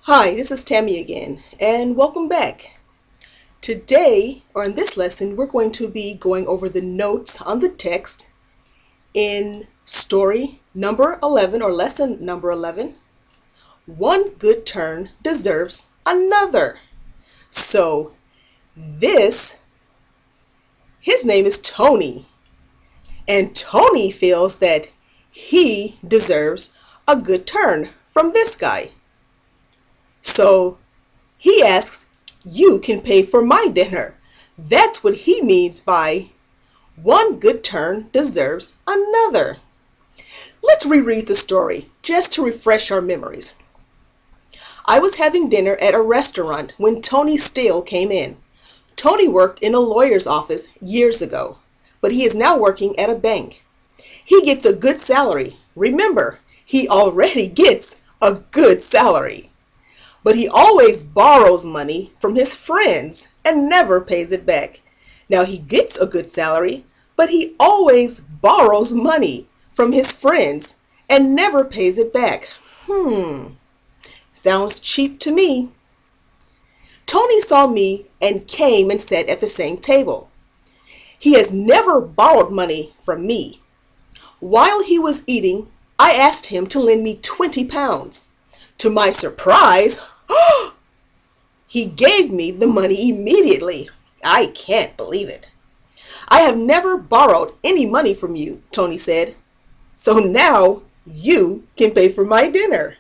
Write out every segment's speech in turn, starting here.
Hi, this is Tammy again, and welcome back. Today, or in this lesson, we're going to be going over the notes on the text in story number 11, or lesson number 11. One good turn deserves another. So, his name is Tony, and Tony feels that he deserves a good turn from this guy. So, he asks, "You can pay for my dinner." That's what he means by one good turn deserves another. Let's reread the story just to refresh our memories. I was having dinner at a restaurant when Tony Steele came in. Tony worked in a lawyer's office years ago, but he is now working at a bank. He gets a good salary. Remember, he already gets a good salary. But he always borrows money from his friends and never pays it back. Now he gets a good salary, but he always borrows money from his friends and never pays it back. Sounds cheap to me. Tony saw me and came and sat at the same table. He has never borrowed money from me. While he was eating, I asked him to lend me 20 pounds. To my surprise, he gave me the money immediately. I can't believe it. "I have never borrowed any money from you," Tony said. "So now you can pay for my dinner."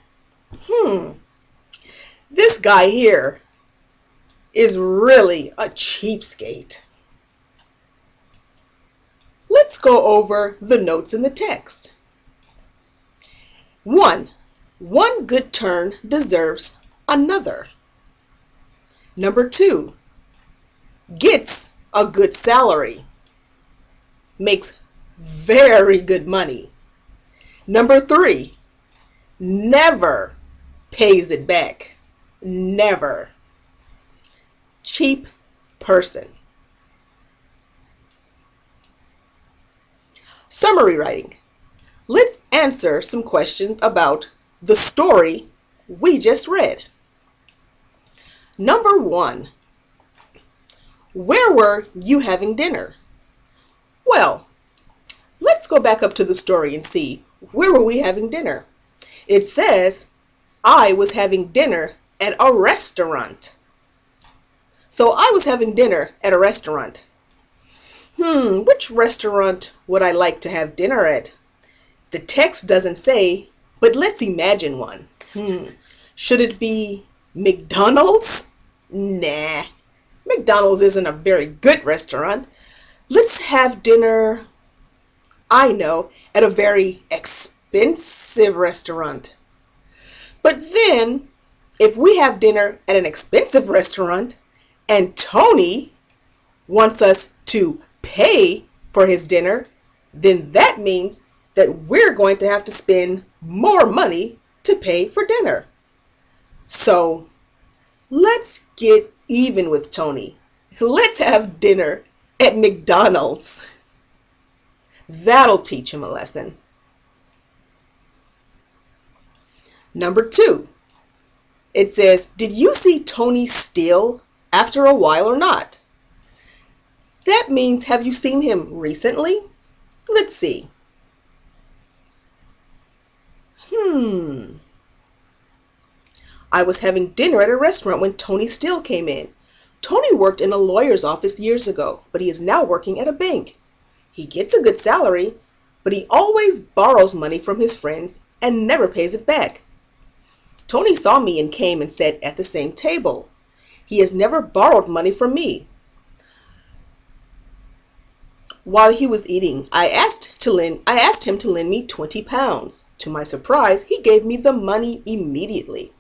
This guy here is really a cheapskate. Let's go over the notes in the text. 1. One good turn deserves another. Number 2, gets a good salary, makes very good money. Number 3, never pays it back. Never. Cheap person. Summary writing. Let's answer some questions about the story we just read. Number 1, where were you having dinner? Well, let's go back up to the story and see, where were we having dinner? It says, I was having dinner at a restaurant. So I was having dinner at a restaurant. Which restaurant would I like to have dinner at? The text doesn't say, but let's imagine one. Should it be McDonald's? Nah, McDonald's isn't a very good restaurant. Let's have dinner, I know, at a very expensive restaurant. But then, if we have dinner at an expensive restaurant and Tony wants us to pay for his dinner, then that means that we're going to have to spend more money to pay for dinner. So let's get even with Tony. Let's have dinner at McDonald's. That'll teach him a lesson. Number 2, it says, did you see Tony Steele after a while or not? That means, have you seen him recently? Let's see. I was having dinner at a restaurant when Tony Steele came in. Tony worked in a lawyer's office years ago, but he is now working at a bank. He gets a good salary, but he always borrows money from his friends and never pays it back. Tony saw me and came and sat at the same table. He has never borrowed money from me. While he was eating, I asked him to lend me 20 pounds. To my surprise, he gave me the money immediately.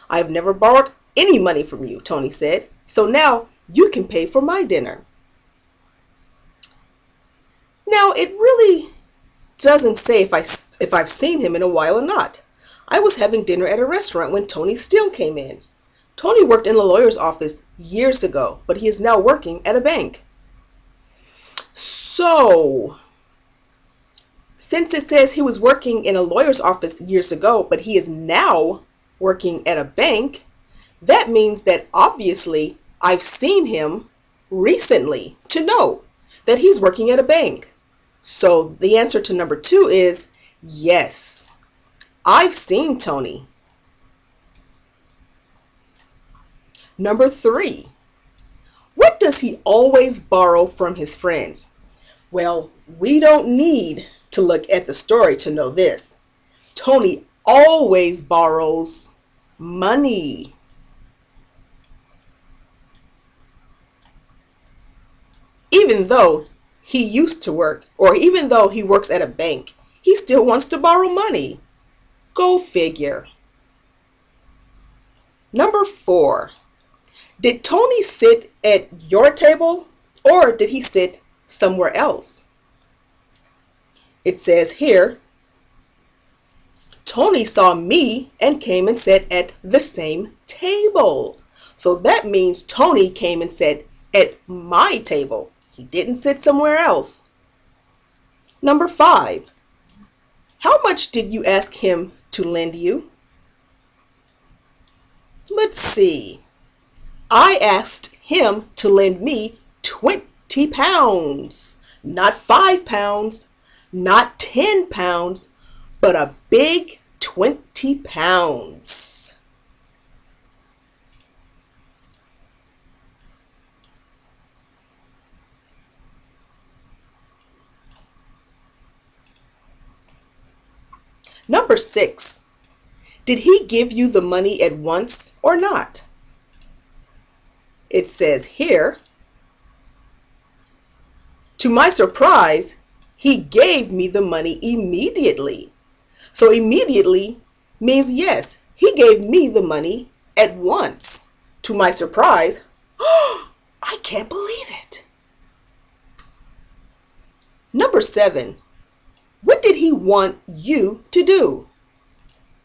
"I have never borrowed any money from you," Tony said. "So now you can pay for my dinner." Now, it really doesn't say if I've seen him in a while or not. I was having dinner at a restaurant when Tony Steele came in. Tony worked in the lawyer's office years ago, but he is now working at a bank. So, since it says he was working in a lawyer's office years ago, but he is now working at a bank, that means that obviously I've seen him recently to know that he's working at a bank. So the answer to number 2 is yes, I've seen Tony. Number 3, what does he always borrow from his friends? Well, we don't need to look at the story to know this. Tony always borrows money. Even though he used to work, or even though he works at a bank, he still wants to borrow money. Go figure. Number 4, did Tony sit at your table or did he sit somewhere else? It says here, Tony saw me and came and sat at the same table. So that means Tony came and sat at my table. He didn't sit somewhere else. Number 5, how much did you ask him to lend you? Let's see. I asked him to lend me 20 pounds, not 5 pounds, not 10 pounds, but a big 20 pounds. Number 6, did he give you the money at once or not? It says here, to my surprise, he gave me the money immediately. So immediately means yes, he gave me the money at once. To my surprise, I can't believe it. Number 7, what did he want you to do?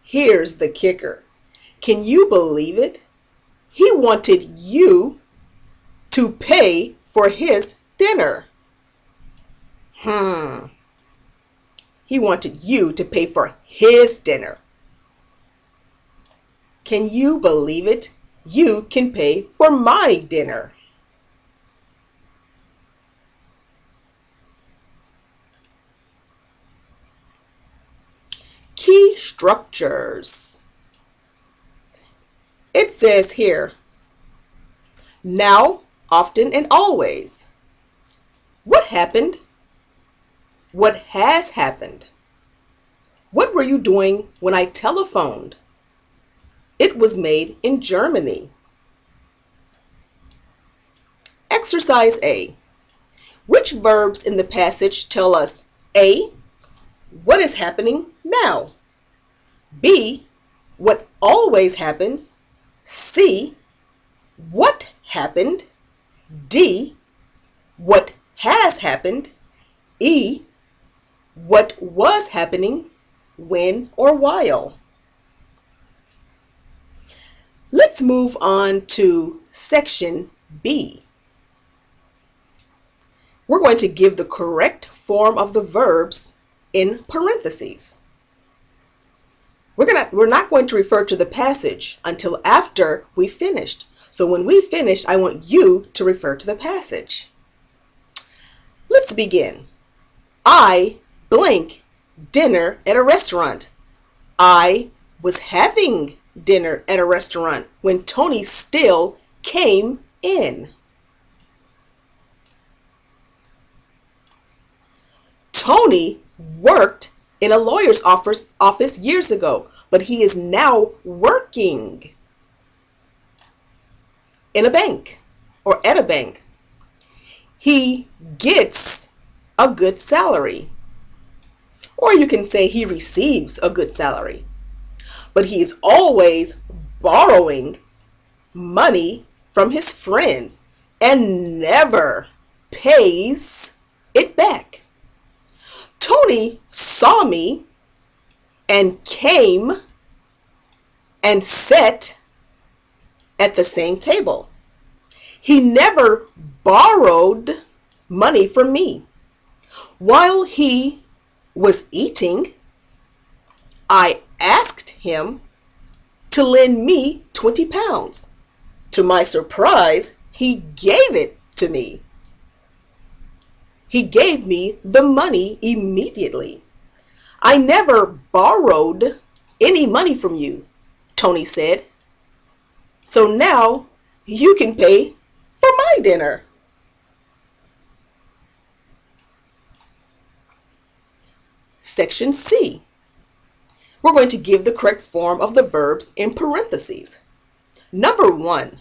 Here's the kicker. Can you believe it? He wanted you to pay for his dinner. He wanted you to pay for his dinner. Can you believe it? You can pay for my dinner. Key structures. It says here, now, often, and always. What happened? What has happened? What were you doing when I telephoned? It was made in Germany. Exercise A. Which verbs in the passage tell us A, what is happening now? B, what always happens? C, what happened? D, what has happened? E, what was happening, when or while? Let's move on to section B. We're going to give the correct form of the verbs in parentheses. We're not going to refer to the passage until after we finished. So when we finish, I want you to refer to the passage. Let's begin. I blank dinner at a restaurant. I was having dinner at a restaurant when Tony still came in. Tony worked in a lawyer's office years ago, but he is now working in a bank or at a bank. He gets a good salary. Or you can say he receives a good salary. But he is always borrowing money from his friends and never pays it back. Tony saw me and came and sat at the same table. He never borrowed money from me. While he was eating, I asked him to lend me 20 pounds. To my surprise, he gave it to me. He gave me the money immediately. I never borrowed any money from you, Tony said. So now you can pay for my dinner. Section C. We're going to give the correct form of the verbs in parentheses. Number 1,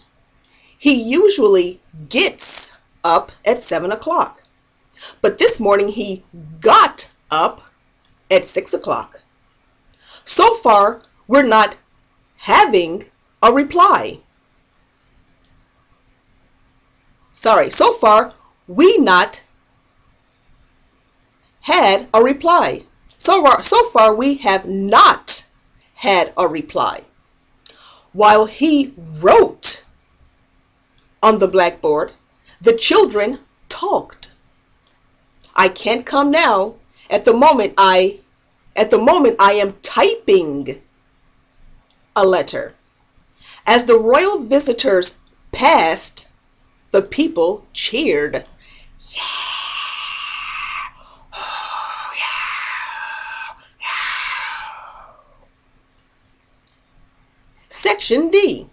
he usually gets up at 7 o'clock. But this morning he got up at 6 o'clock. So far, we're not having a reply. So far, we not had a reply. So far, we have not had a reply. While he wrote on the blackboard, the children talked. I can't come now. At the moment I am typing a letter. As the royal visitors passed, the people cheered. Yeah. Oh, yeah. Yeah. Section D.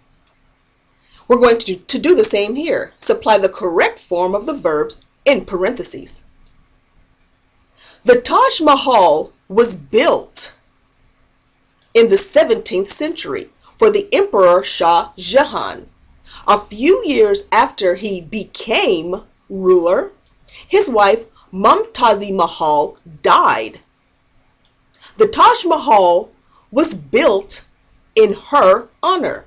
We're going to do the same here. Supply the correct form of the verbs in parentheses. The Taj Mahal was built in the 17th century for the Emperor Shah Jahan. A few years after he became ruler, his wife Mumtazi Mahal died. The Taj Mahal was built in her honor.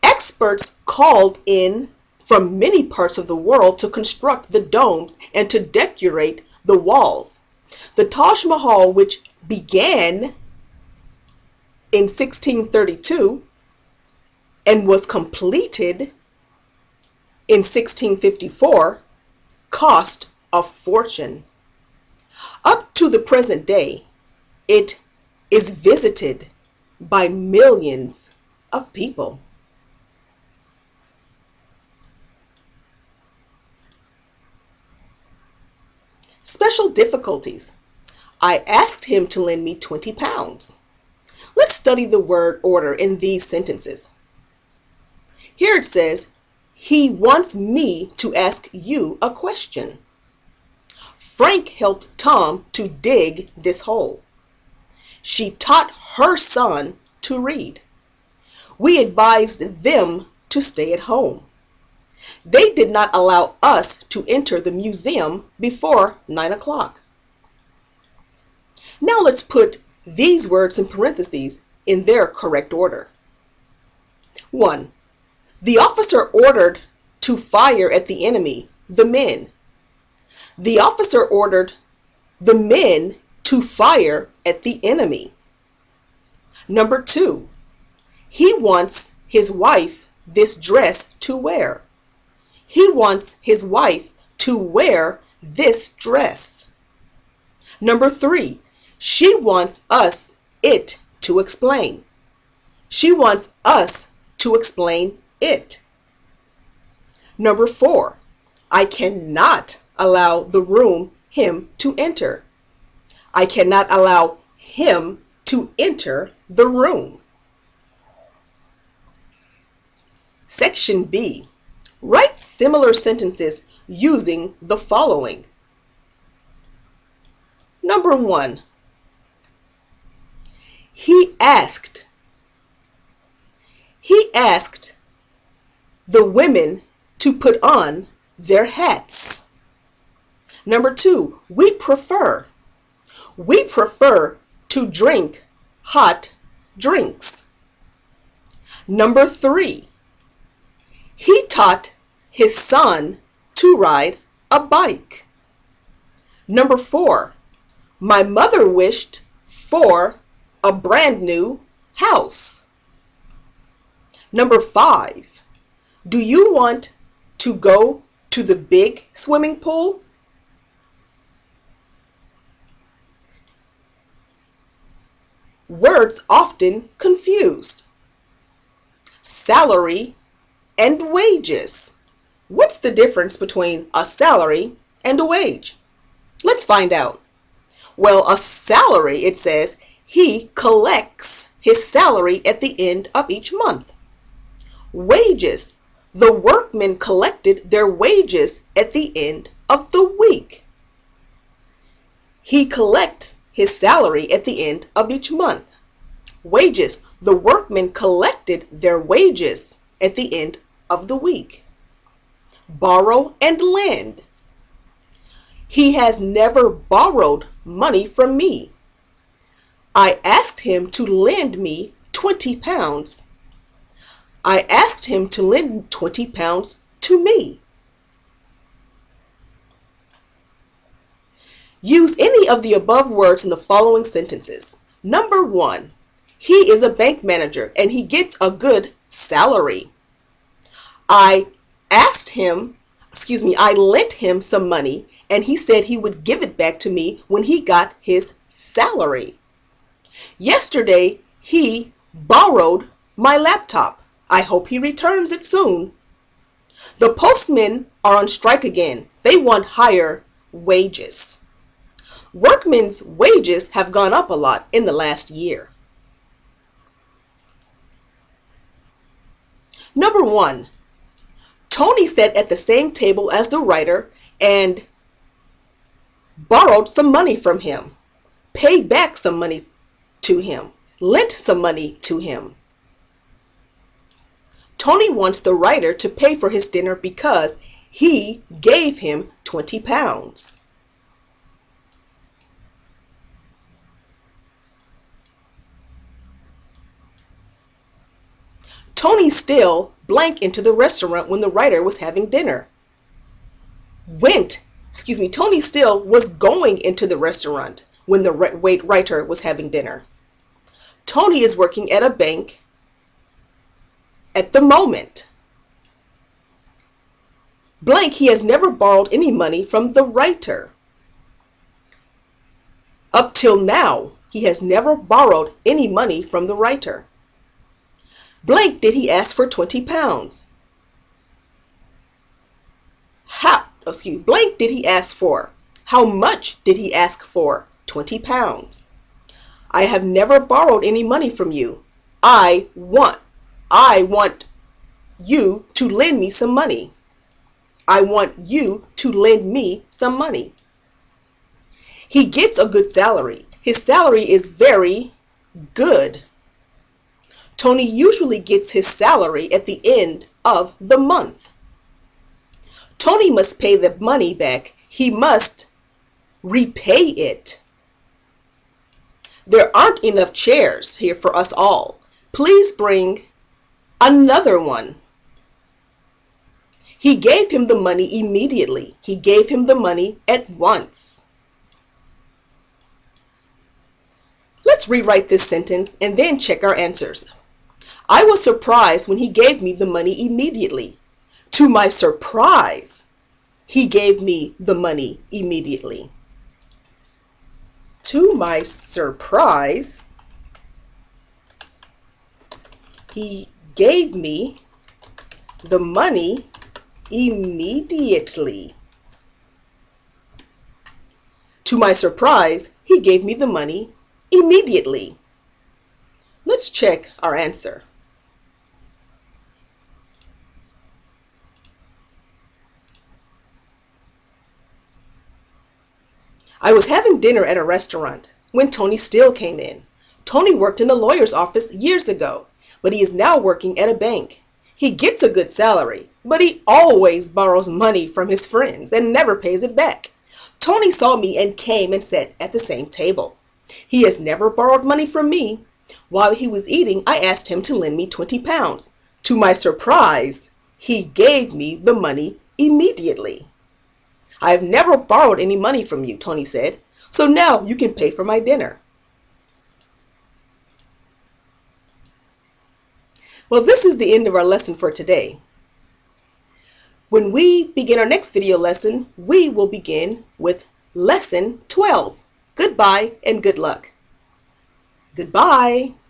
Experts called in from many parts of the world to construct the domes and to decorate the walls. The Taj Mahal, which began in 1632 and was completed in 1654, cost a fortune. Up to the present day, it is visited by millions of people. Special difficulties. I asked him to lend me 20 pounds. Let's study the word order in these sentences. Here it says, he wants me to ask you a question. Frank helped Tom to dig this hole. She taught her son to read. We advised them to stay at home. They did not allow us to enter the museum before 9 o'clock. Now let's put these words in parentheses in their correct order. 1. The officer ordered to fire at the enemy, the men. The officer ordered the men to fire at the enemy. Number 2. He wants his wife this dress to wear. He wants his wife to wear this dress. Number 3. She wants us it to explain. She wants us to explain it. Number 4. I cannot allow the room him to enter. I cannot allow him to enter the room. Section B. Write similar sentences using the following. Number 1. He asked the women to put on their hats. Number 2, we prefer to drink hot drinks. Number 3, he taught his son to ride a bike. Number 4, my mother wished for a brand new house. Number 5, do you want to go to the big swimming pool? Words often confused. salary and wages. What's the difference between a salary and a wage? Let's find out. Well, a salary, it says, he collects his salary at the end of each month. Wages, the workmen collected their wages at the end of the week. He collects his salary at the end of each month. Wages, the workmen collected their wages at the end of the week. Borrow and lend. He has never borrowed money from me. I asked him to lend me 20 pounds. I asked him to lend 20 pounds to me. Use any of the above words in the following sentences. Number 1, he is a bank manager and he gets a good salary. I lent him some money and he said he would give it back to me when he got his salary. Yesterday, he borrowed my laptop. I hope he returns it soon. The postmen are on strike again. They want higher wages. Workmen's wages have gone up a lot in the last year. Number 1, Tony sat at the same table as the writer and borrowed some money from him, paid back some money to him, lent some money to him. Tony wants the writer to pay for his dinner because he gave him 20 pounds. Tony still blank into the restaurant when the writer was having dinner. Tony still was going into the restaurant when the writer was having dinner. Tony is working at a bank at the moment. Blank, he has never borrowed any money from the writer. Up till now, he has never borrowed any money from the writer. Blank, did he ask for 20 pounds? Blank, did he ask for? How much did he ask for? 20 pounds. I have never borrowed any money from you. I want you to lend me some money. I want you to lend me some money. He gets a good salary. His salary is very good. Tony usually gets his salary at the end of the month. Tony must pay the money back. He must repay it. There aren't enough chairs here for us all. Please bring another one. He gave him the money immediately. He gave him the money at once. Let's rewrite this sentence and then check our answers. I was surprised when he gave me the money immediately. To my surprise, he gave me the money immediately. To my surprise, he gave me the money immediately. To my surprise, he gave me the money immediately. Let's check our answer. I was having dinner at a restaurant when Tony Steele came in. Tony worked in a lawyer's office years ago, but he is now working at a bank. He gets a good salary, but he always borrows money from his friends and never pays it back. Tony saw me and came and sat at the same table. He has never borrowed money from me. While he was eating, I asked him to lend me 20 pounds. To my surprise, he gave me the money immediately. I have never borrowed any money from you, Tony said, so now you can pay for my dinner. Well, this is the end of our lesson for today. When we begin our next video lesson, we will begin with lesson 12. Goodbye and good luck. Goodbye.